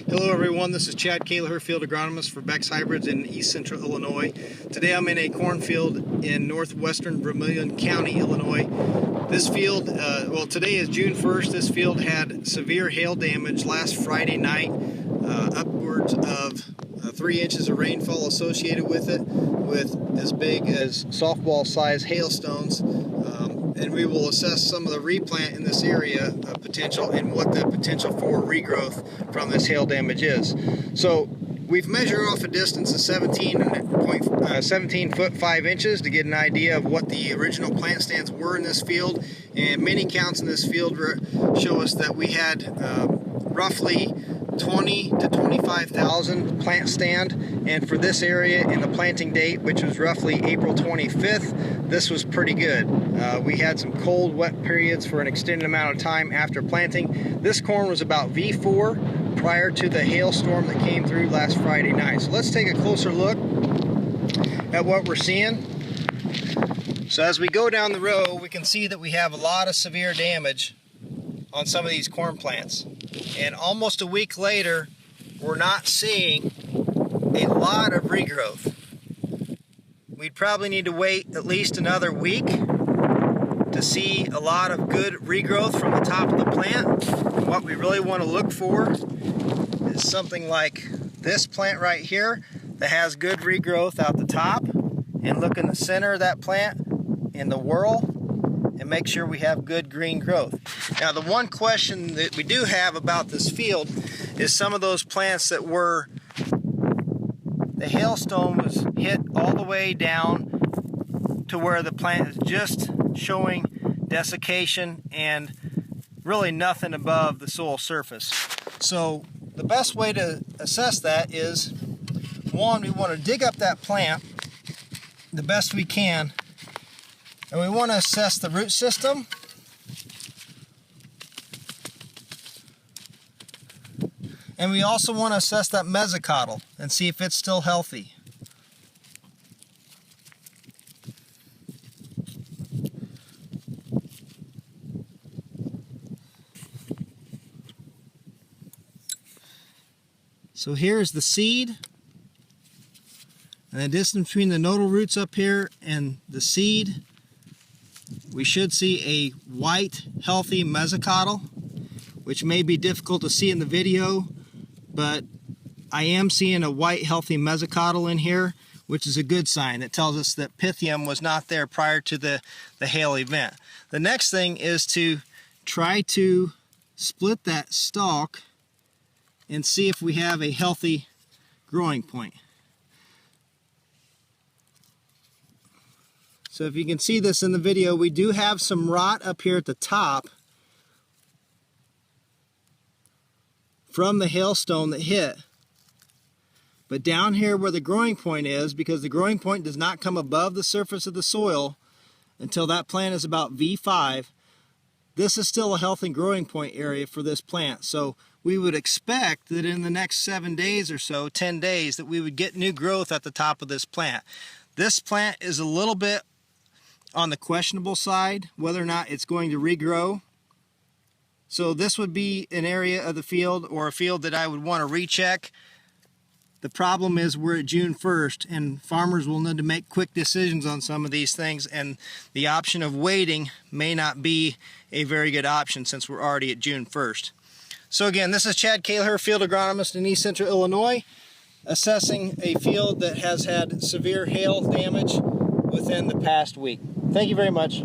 Hello everyone, this is Chad Kalaher, field agronomist for Beck's Hybrids in East Central Illinois. Today I'm in a cornfield in northwestern Vermilion County, Illinois. This field, today is June 1st. This field had severe hail damage last Friday night, upwards of 3 inches of rainfall associated with it, with as big as softball size hailstones. And we will assess some of the replant in this area potential and what the potential for regrowth from this hail damage is. So we've measured off a distance of 17 foot 5 inches to get an idea of what the original plant stands were in this field, and many counts in this field show us that we had roughly 20 to 25,000 plant stand, and for this area in the planting date, which was roughly April 25th, this was pretty good. We had some cold, wet periods for an extended amount of time after planting. This corn was about V4 prior to the hailstorm that came through last Friday night. So let's take a closer look at what we're seeing. So as we go down the row, we can see that we have a lot of severe damage on some of these corn plants. And almost a week later, we're not seeing a lot of regrowth. We'd probably need to wait at least another week to see a lot of good regrowth from the top of the plant. And what we really want to look for is something like this plant right here that has good regrowth out the top, and look in the center of that plant in the whorl and make sure we have good green growth. Now, the one question that we do have about this field is some of those plants that were, the hailstone was hit all the way down to where the plant is just showing desiccation and really nothing above the soil surface. So the best way to assess that is, one, we want to dig up that plant the best we can, and we want to assess the root system. And we also want to assess that mesocotyl and see if it's still healthy. So here's the seed, and the distance between the nodal roots up here and the seed, we should see a white, healthy mesocotyl, which may be difficult to see in the video, but I am seeing a white, healthy mesocotyl in here, which is a good sign. That tells us that Pythium was not there prior to the hail event. The next thing is to try to split that stalk and see if we have a healthy growing point. So if you can see this in the video, we do have some rot up here at the top from the hailstone that hit. But down here where the growing point is, because the growing point does not come above the surface of the soil until that plant is about V5, this is still a healthy growing point area for this plant. So we would expect that in the next 7 days or so, 10 days, that we would get new growth at the top of this plant. This plant is a little bit on the questionable side, whether or not it's going to regrow. So this would be an area of the field, or a field that I would want to recheck. The problem is we're at June 1st, and farmers will need to make quick decisions on some of these things, and the option of waiting may not be a very good option since we're already at June 1st. So again, this is Chad Kalaher, field agronomist in East Central Illinois, assessing a field that has had severe hail damage within the past week. Thank you very much.